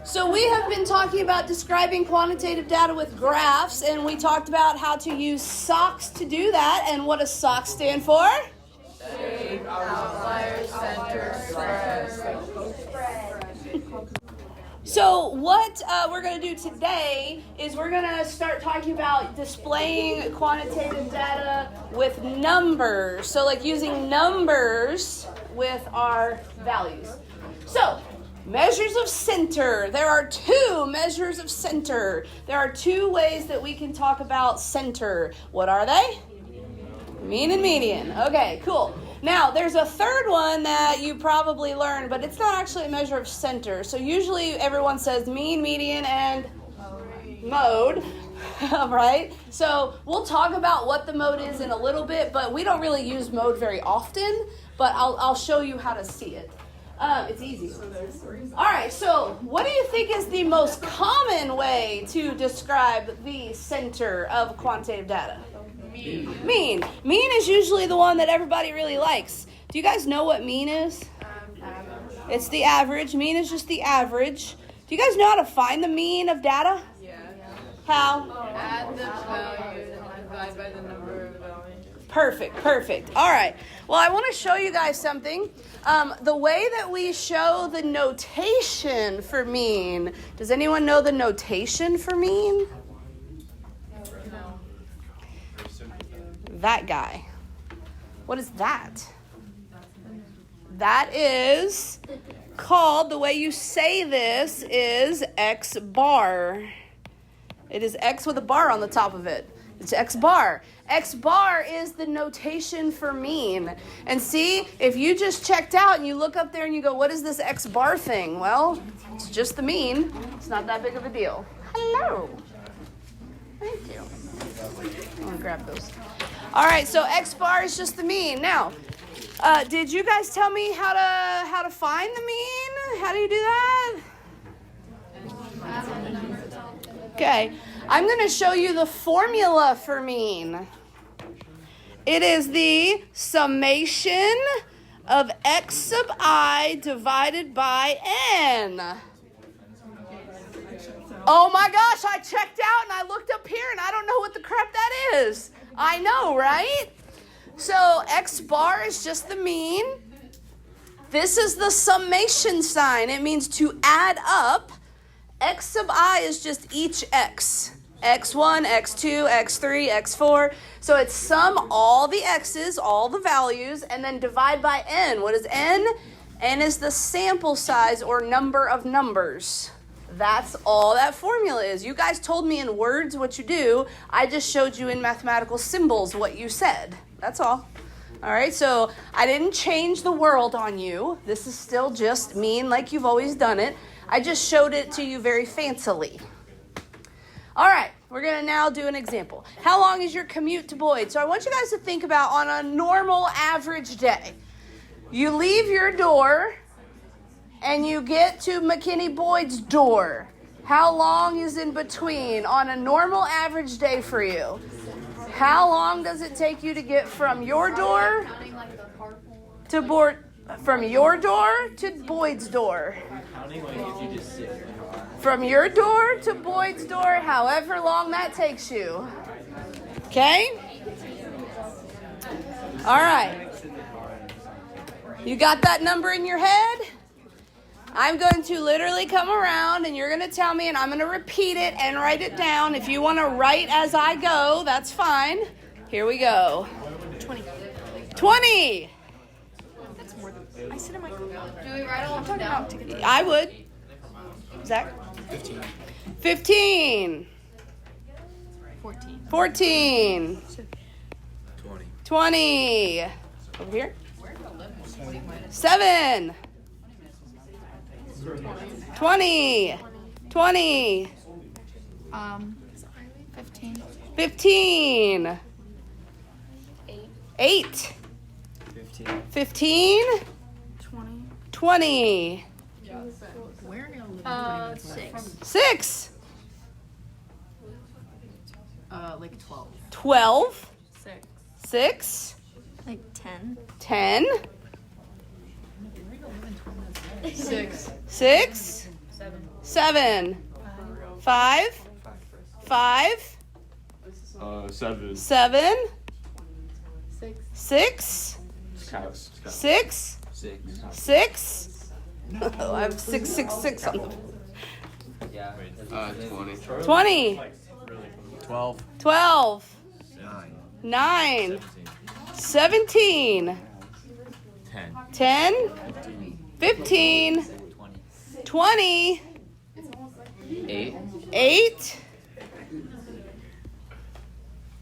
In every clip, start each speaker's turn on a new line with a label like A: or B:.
A: So we have been talking about describing quantitative data with graphs, and we talked about how to use SOX to do that. And what does SOX stand for?
B: Shape, outlier, center, spread.
A: So what we're going to do today is we're going to start talking about displaying quantitative data with numbers. So like using numbers with our values. So measures of center. There are two measures of center. There are two ways that we can talk about center. What are they? Mean and median. Okay, cool. Now, there's a third one that you probably learned, but it's not actually a measure of center. So usually everyone says mean, median, and mode, right? So we'll talk about what the mode is in a little bit, but we don't really use mode very often, but I'll show you how to see it. It's easy. All right, so what do you think is the most common way to describe the center of quantitative data? Mean. Mean is usually the one that everybody really likes. Do you guys know what mean is? It's the average. Mean is just the average. Do you guys know how to find the mean of data?
B: Yeah.
A: How?
B: Add the values and divide by the number of values.
A: Perfect. All right. Well, I want to show you guys something. The way that we show the notation for mean. Does anyone know the notation for mean? That guy. What is that? That is called, the way you say this is X bar. It is X with a bar on the top of it. It's X bar. X bar is the notation for mean. And see, if you just checked out and you look up there and you go, what is this X bar thing? Well, it's just the mean. It's not that big of a deal. Hello. Thank you. I'm going to grab those. All right, so X bar is just the mean. Now, did you guys tell me how to find the mean? How do you do that? Okay, I'm going to show you the formula for mean. It is the summation of x sub I divided by n. Oh my gosh, I checked out and I looked up here and I don't know what the crap that is. I know, right? So X bar is just the mean. This is the summation sign. It means to add up. X sub I is just each x. X1, X2, X3, X4. So it's sum all the x's, all the values, and then divide by n. What is n? N is the sample size or number of numbers. That's all that formula is. You guys told me in words what you do. I just showed you in mathematical symbols what you said. That's all. All right, so I didn't change the world on you. This is still just mean like you've always done it. I just showed it to you very fancily. All right, we're going to now do an example. How long is your commute to Boyd? So I want you guys to think about on a normal average day. You leave your door and you get to McKinney Boyd's door. How long is in between on a normal average day for you? How long does it take you to get from your door to from your door to Boyd's door? From your door to Boyd's door, however long that takes you. Okay? All right. You got that number in your head? I'm going to literally come around and you're going to tell me and I'm going to repeat it and write it down. If you want to write as I go, that's fine. Here we go. 20.
C: That's more than I said in my.
B: Do we write along down?
A: I would. Zach? 15. 14. 20. Over here. 7. 20. 15. 8. 15. 20. 6.
C: Like 12.
A: 12. 6.
C: Like 10.
A: 10.
B: 6.
A: 6. 7. 5. 5.
D: 7.
A: 7.
B: 6.
A: 6. 6. 6. Oh, I have 666 on the
D: 20.
A: 20.
D: 12.
A: 12. 9. 17. 10. 15. 20. 8.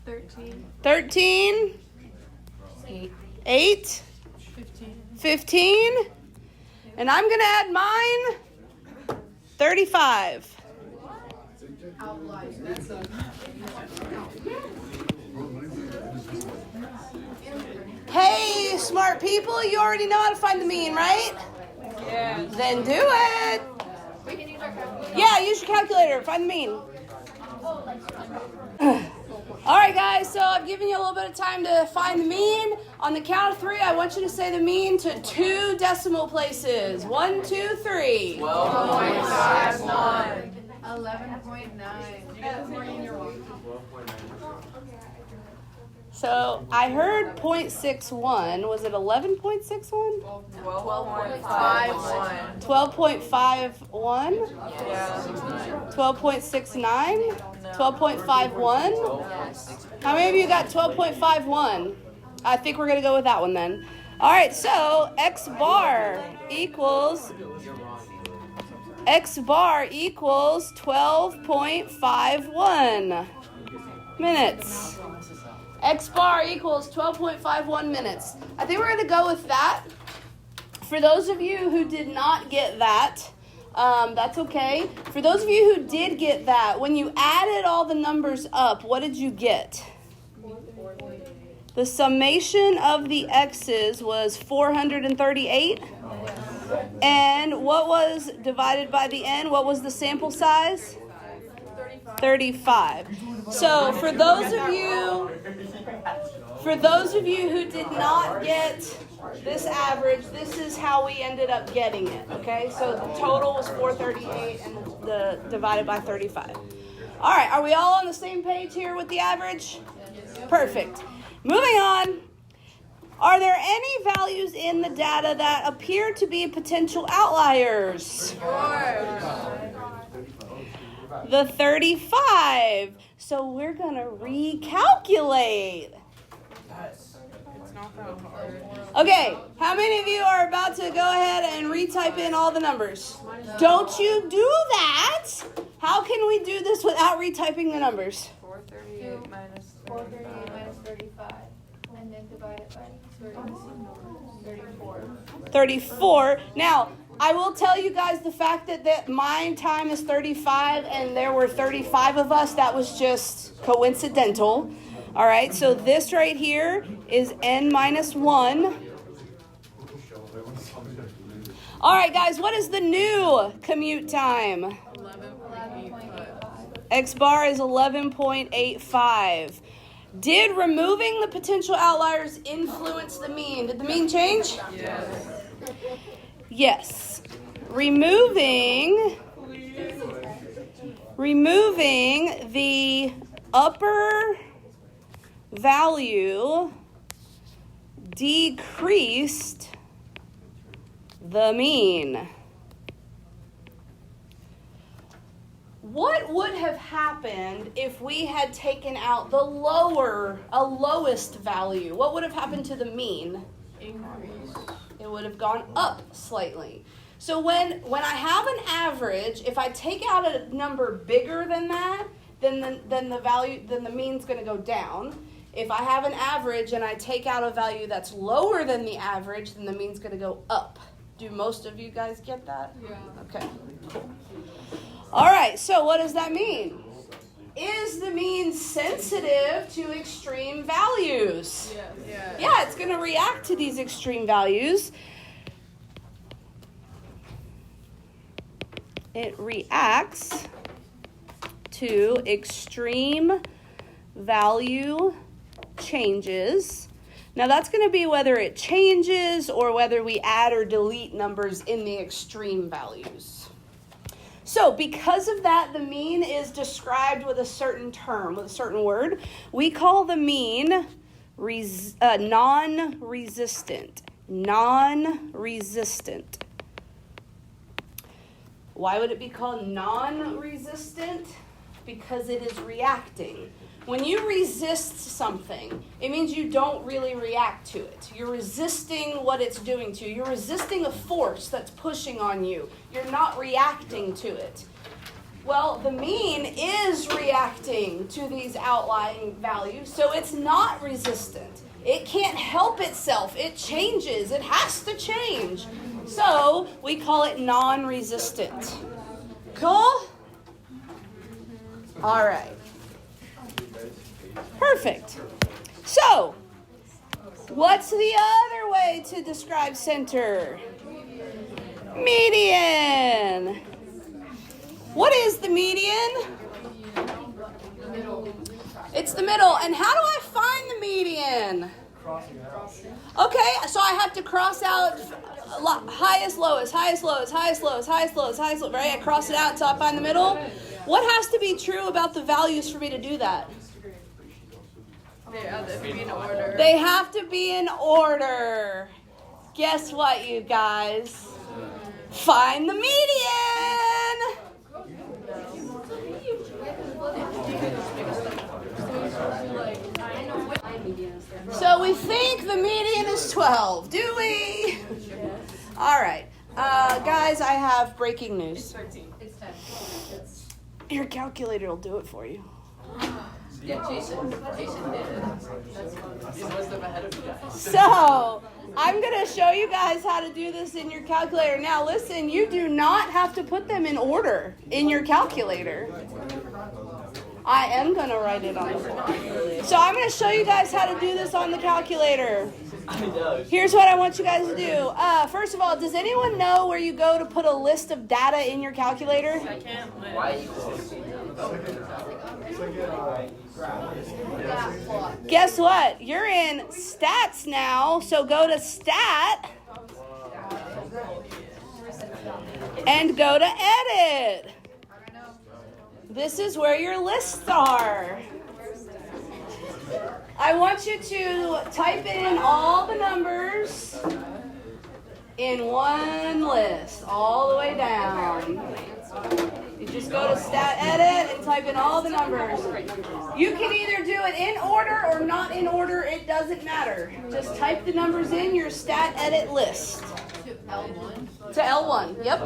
B: 13.
A: 13. 8. 15. And I'm going to add mine. 35. Hey, smart people, you already know how to find the mean, right?
B: Yeah.
A: Then do it. Yeah, use your calculator. Find the mean. All right, guys, so I've given you a little bit of time to find the mean. On the count of 3, I want you to say the mean to 2 decimal places. 1, 2, 3.
B: 11.9. 11.9.
A: So I heard 0.61. Was it 11.61?
B: 12.51.
A: 12.51?
B: Yeah.
A: 12.69? 12.51? How many of you got 12.51? I think we're going to go with that one then. All right, so X bar equals 12.51 minutes. X bar equals 12.51 minutes. I think we're going to go with that. For those of you who did not get that, that's okay. For those of you who did get that, when you added all the numbers up, what did you get? The summation of the x's was 438. And what was divided by the n? What was the sample size? 35. So for those of you who did not get this average, this is how we ended up getting it, okay? So the total was 438 and the divided by 35. All right, are we all on the same page here with the average? Perfect. Moving on. Are there any values in the data that appear to be potential outliers? The 35. So we're going to recalculate. Okay, how many of you are about to go ahead and retype in all the numbers? Don't you do that. How can we do this without retyping the numbers?
B: 438 minus 35. And then divide it by 34.
A: 34. Now, I will tell you guys the fact that my time is 35 and there were 35 of us, that was just coincidental. All right, so this right here is n minus 1. All right, guys, what is the new commute time?
B: 11.85.
A: X bar is 11.85. Did removing the potential outliers influence the mean? Did the mean change?
B: Yes.
A: Yes. Removing the upper value decreased the mean. What would have happened if we had taken out the lowest value? What would have happened to the mean?
B: Increase.
A: It would have gone up slightly. So when I have an average, if I take out a number bigger than that, then the mean's going to go down. If I have an average and I take out a value that's lower than the average, then the mean's going to go up. Do most of you guys get that?
B: Yeah.
A: Okay, cool. All right, so what does that mean? Is the mean sensitive to extreme values?
B: Yeah.
A: Yeah, it's going to react to these extreme values. It reacts to extreme value changes. Now that's going to be whether it changes or whether we add or delete numbers in the extreme values. So because of that, the mean is described with a certain term, with a certain word. We call the mean non-resistant. Non-resistant. Why would it be called non-resistant? Because it is reacting. When you resist something, it means you don't really react to it. You're resisting what it's doing to you. You're resisting a force that's pushing on you. You're not reacting to it. Well, the mean is reacting to these outlying values, so it's not resistant. It can't help itself. It changes. It has to change. So we call it non-resistant. Cool? All right. Perfect. So, what's the other way to describe center? Median. What is the median? It's the middle. And how do I find the median? Okay, so I have to cross out highest, lowest, highest, lowest, highest, lowest, highest, lowest, highest, lowest, right? I cross it out until I find the middle. What has to be true about the values for me to do that?
B: They have to be in order.
A: They have to be in order. Guess what, you guys? Find the median. So we think the median is 12, do we? All right. Guys, I have breaking news.
B: It's 10.
A: Your calculator will do it for you.
B: Yeah, Jason did it. He was ahead of you guys.
A: So, I'm going to show you guys how to do this in your calculator. Now, listen, you do not have to put them in order in your calculator. I am going to write it on the board. So, I'm going to show you guys how to do this on the calculator. Here's what I want you guys to do. First of all, does anyone know where you go to put a list of data in your calculator?
B: I can't
A: Guess what? You're in stats now, so go to stat and go to edit. This is where your lists are. I want you to type in all the numbers in one list, all the way down. You just go to stat edit and type in all the numbers. You can either do it in order or not in order, it doesn't matter. Just type the numbers in your stat edit list.
B: L1.
A: To L1, yep.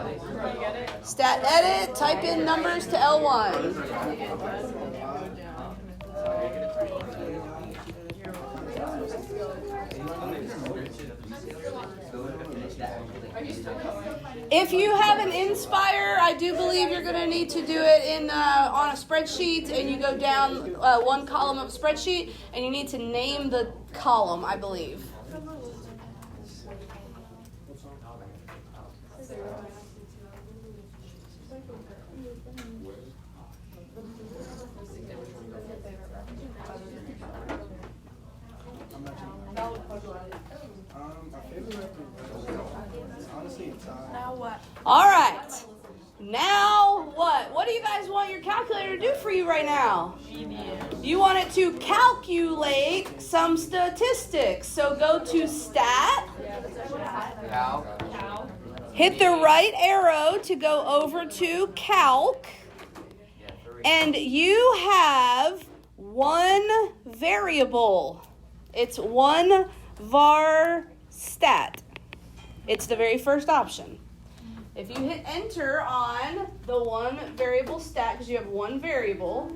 A: Stat edit, type in numbers to L1. If you have an Inspire, I do believe you're going to need to do it in on a spreadsheet, and you go down one column of a spreadsheet, and you need to name the column, I believe. All right. Now what? What do you guys want your calculator to do for you right now? You want it to calculate some statistics. So go to stat. Hit the right arrow to go over to calc. And you have one variable. It's one var stat. It's the very first option. If you hit enter on the one variable stat, because you have one variable,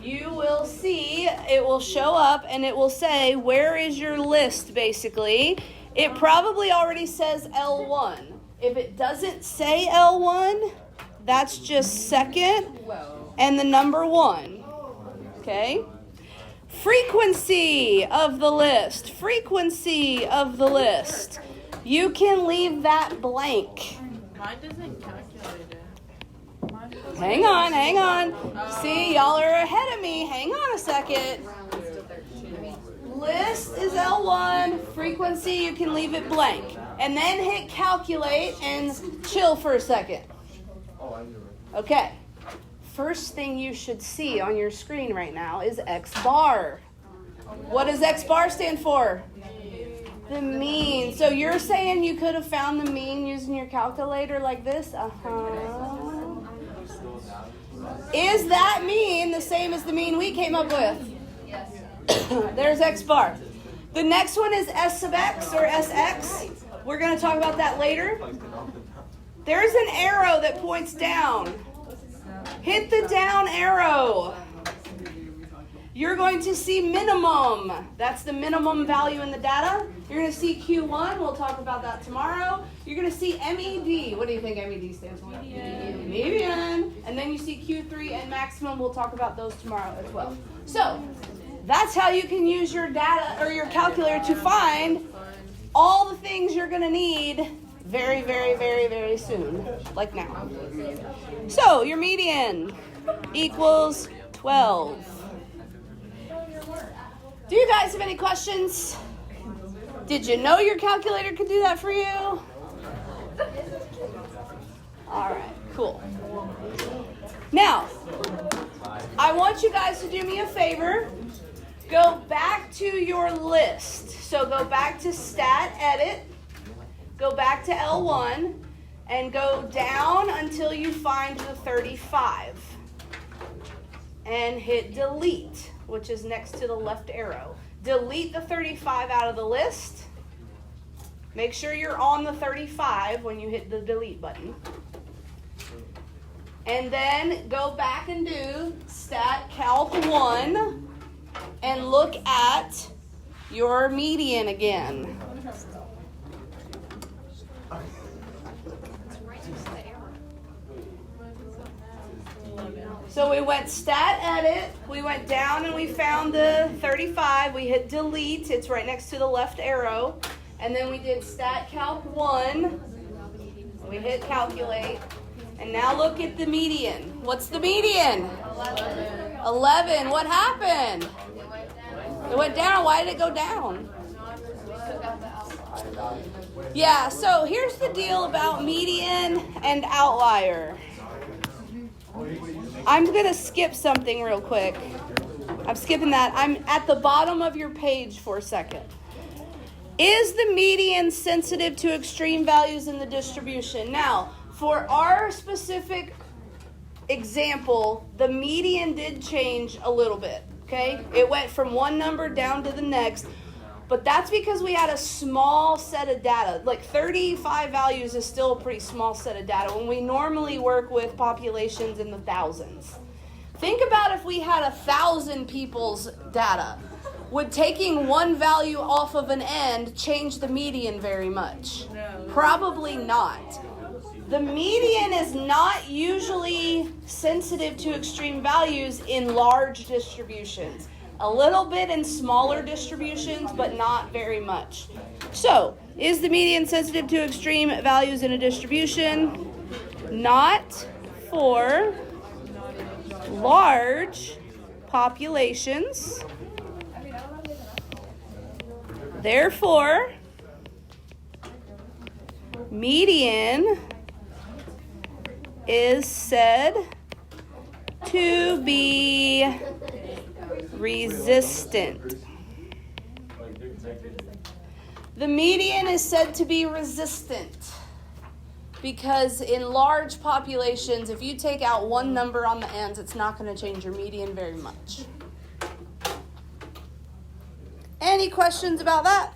A: you will see it will show up and it will say, where is your list, basically. It probably already says L1. If it doesn't say L1, that's just second and the number 1. Okay? Frequency of the list. Frequency of the list. You can leave that blank.
B: Mine doesn't calculate it.
A: Hang on. See, y'all are ahead of me. Hang on a second. List is L1. Frequency, you can leave it blank. And then hit calculate and chill for a second. Okay. First thing you should see on your screen right now is X bar. What does X bar stand for? The mean. So you're saying you could have found the mean using your calculator like this? Uh-huh. Is that mean the same as the mean we came up with? Yes. There's X bar. The next one is S sub X or SX. We're going to talk about that later. There's an arrow that points down. Hit the down arrow. You're going to see minimum. That's the minimum value in the data. You're going to see Q1. We'll talk about that tomorrow. You're going to see MED. What do you think MED stands for? Median. And then you see Q3 and maximum. We'll talk about those tomorrow as well. So that's how you can use your data or your calculator to find all the things you're going to need very, very, very, very soon, like now. So your median equals 12. Do you guys have any questions? Did you know your calculator could do that for you? All right, cool. Now, I want you guys to do me a favor. Go back to your list. So go back to Stat Edit, go back to L1, and go down until you find the 35. And hit Delete, which is next to the left arrow. Delete the 35 out of the list. Make sure you're on the 35 when you hit the delete button. And then go back and do Stat Calc 1 and look at your median again. So we went Stat Edit, we went down and we found the 35, we hit Delete, it's right next to the left arrow, and then we did Stat Calc 1, we hit Calculate, and now look at the median. What's the median? 11. What happened? It went down. Why did it go down? Yeah, so here's the deal about median and outlier. I'm going to skip something real quick. I'm skipping that. I'm at the bottom of your page for a second. Is the median sensitive to extreme values in the distribution? Now, for our specific example, the median did change a little bit, okay? It went from one number down to the next, but that's because we had a small set of data. Like 35 values is still a pretty small set of data when we normally work with populations in the thousands. Think about if we had 1,000 people's data. Would taking one value off of an end change the median very much? No. Probably not. The median is not usually sensitive to extreme values in large distributions. A little bit in smaller distributions, but not very much. So, is the median sensitive to extreme values in a distribution? Not for large populations. Therefore, median is said to be resistant. The median is said to be resistant because in large populations, if you take out one number on the ends, it's not going to change your median very much. Any questions about that?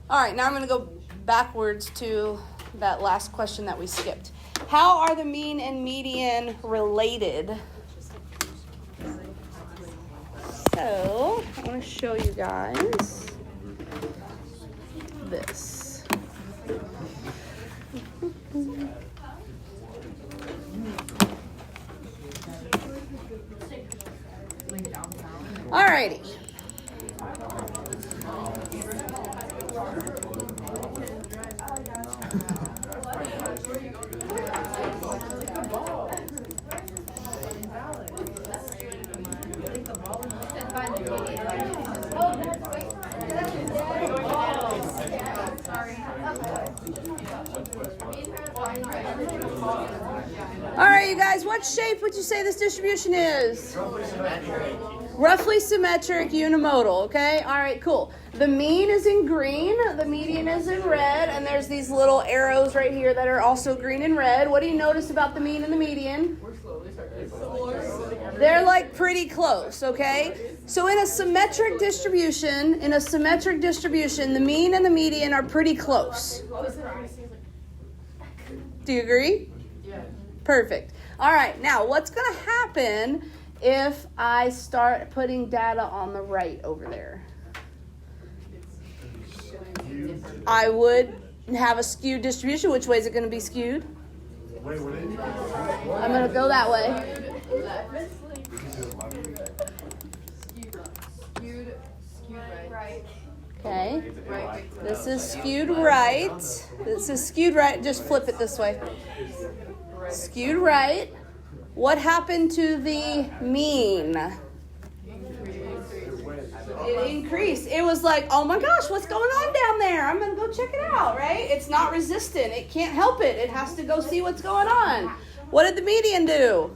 A: All right, now I'm going to go backwards to that last question that we skipped. How are the mean and median related? So, I want to show you guys this. Alrighty. Sorry. guys, what shape would you say this distribution is? Roughly symmetric, unimodal, okay? All right, cool. The mean is in green, the median is in red, and there's these little arrows right here that are also green and red. What do you notice about the mean and the median? They're like pretty close, okay? So in a symmetric distribution, the mean and the median are pretty close. Do you agree? Yeah. Perfect. All right, now what's going to happen if I start putting data on the right over there? I would have a skewed distribution. Which way is it going to be skewed? I'm going to go that way. Okay. This is skewed right. This is skewed right. Just flip it this way. Skewed right. What happened to the mean? It increased. It was like, oh my gosh, what's going on down there? I'm going to go check it out, right? It's not resistant. It can't help it. It has to go see what's going on. What did the median do?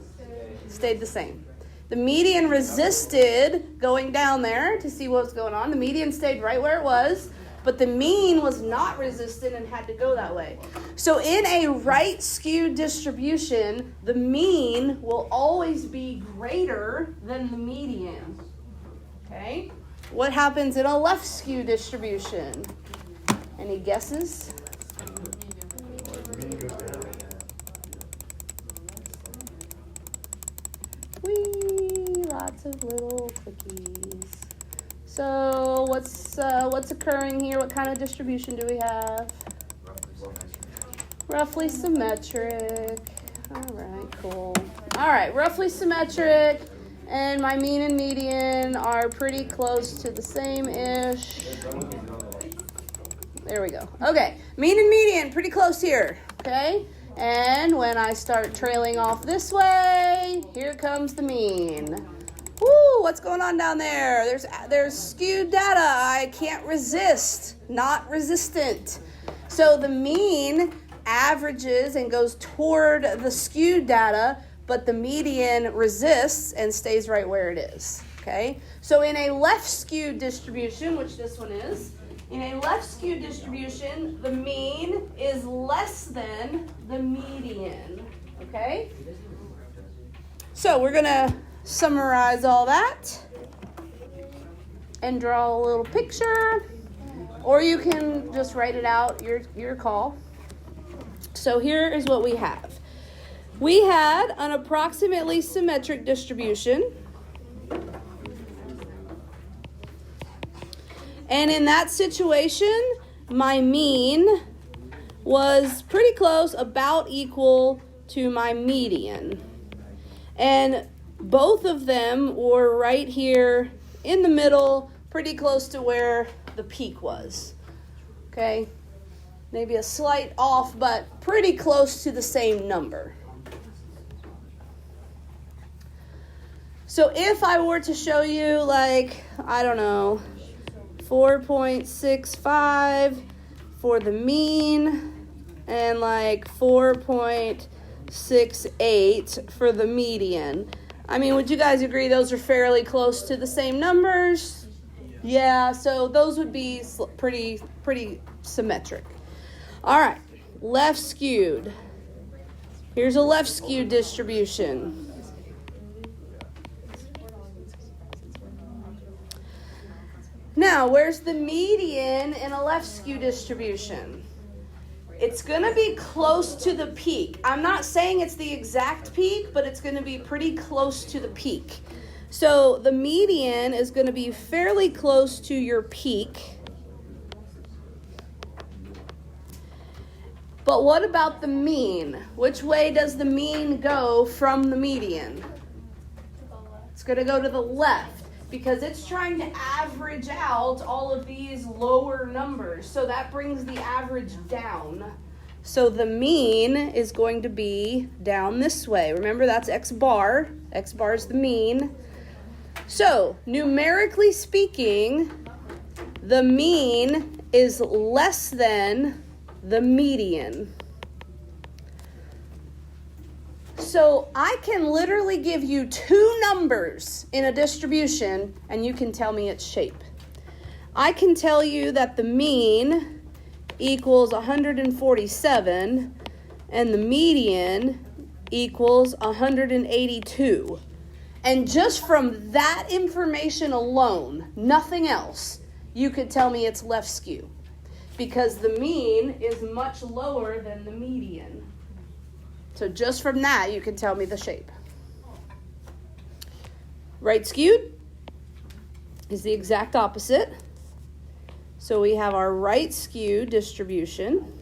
A: Stayed the same. The median resisted going down there to see what was going on. The median stayed right where it was, but the mean was not resistant and had to go that way. So in a right skewed distribution, the mean will always be greater than the median. Okay? What happens in a left skewed distribution? Any guesses? Whee! Lots of little clickies. So what's occurring here? What kind of distribution do we have? Roughly symmetric. All right, cool. All right, roughly symmetric, and my mean and median are pretty close to the same-ish. There we go. Okay, mean and median, pretty close here, okay? And when I start trailing off this way, here comes the mean. Woo, what's going on down there? There's skewed data. I can't resist, not resistant. So the mean averages and goes toward the skewed data, but the median resists and stays right where it is, okay? So in a left skewed distribution, which this one is, in a left skewed distribution, the mean is less than the median, okay? So we're going to summarize all that and draw a little picture, or you can just write it out, your call. So here is what we have. We had an approximately symmetric distribution. And in that situation, my mean was pretty close, about equal to my median. And both of them were right here in the middle, pretty close to where the peak was. Okay? Maybe a slight off, but pretty close to the same number. So if I were to show you, like, I don't know, 4.65 for the mean and like 4.68 for the median. I mean, would you guys agree those are fairly close to the same numbers? Yeah, so those would be pretty symmetric. All right, left skewed. Here's a left skewed distribution. Now, where's the median in a left skew distribution? It's going to be close to the peak. I'm not saying it's the exact peak, but it's going to be pretty close to the peak. So the median is going to be fairly close to your peak. But what about the mean? Which way does the mean go from the median? It's going to go to the left, because it's trying to average out all of these lower numbers. So that brings the average down. So the mean is going to be down this way. Remember, that's X bar. X bar is the mean. So numerically speaking, the mean is less than the median. So I can literally give you two numbers in a distribution and you can tell me its shape. I can tell you that the mean equals 147 and the median equals 182. And just from that information alone, nothing else, you could tell me it's left skew. Because the mean is much lower than the median. So just from that, you can tell me the shape. Right skewed is the exact opposite. So we have our right skew distribution.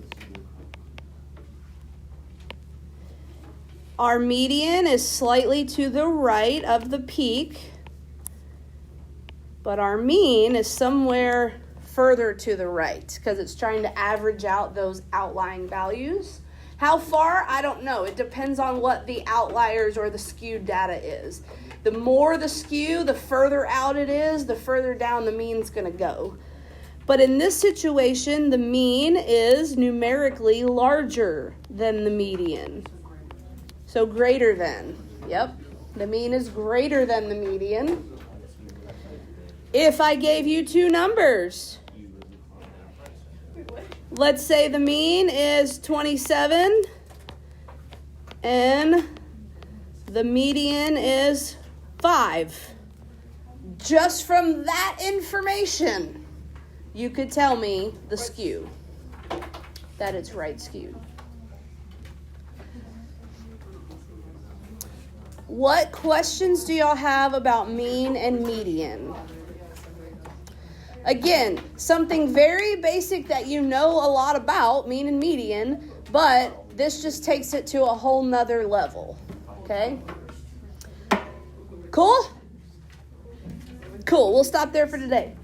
A: Our median is slightly to the right of the peak, but our mean is somewhere further to the right because it's trying to average out those outlying values. How far? I don't know. It depends on what the outliers or the skewed data is. The more the skew, the further out it is, the further down the mean's going to go. But in this situation, the mean is numerically larger than the median. So greater than. Yep. The mean is greater than the median. If I gave you two numbers, let's say the mean is 27 and the median is 5. Just from that information, you could tell me the skew, that it's right skewed. What questions do y'all have about mean and median? Again, something very basic that you know a lot about, mean and median, but this just takes it to a whole nother level. Okay? Cool? Cool. We'll stop there for today.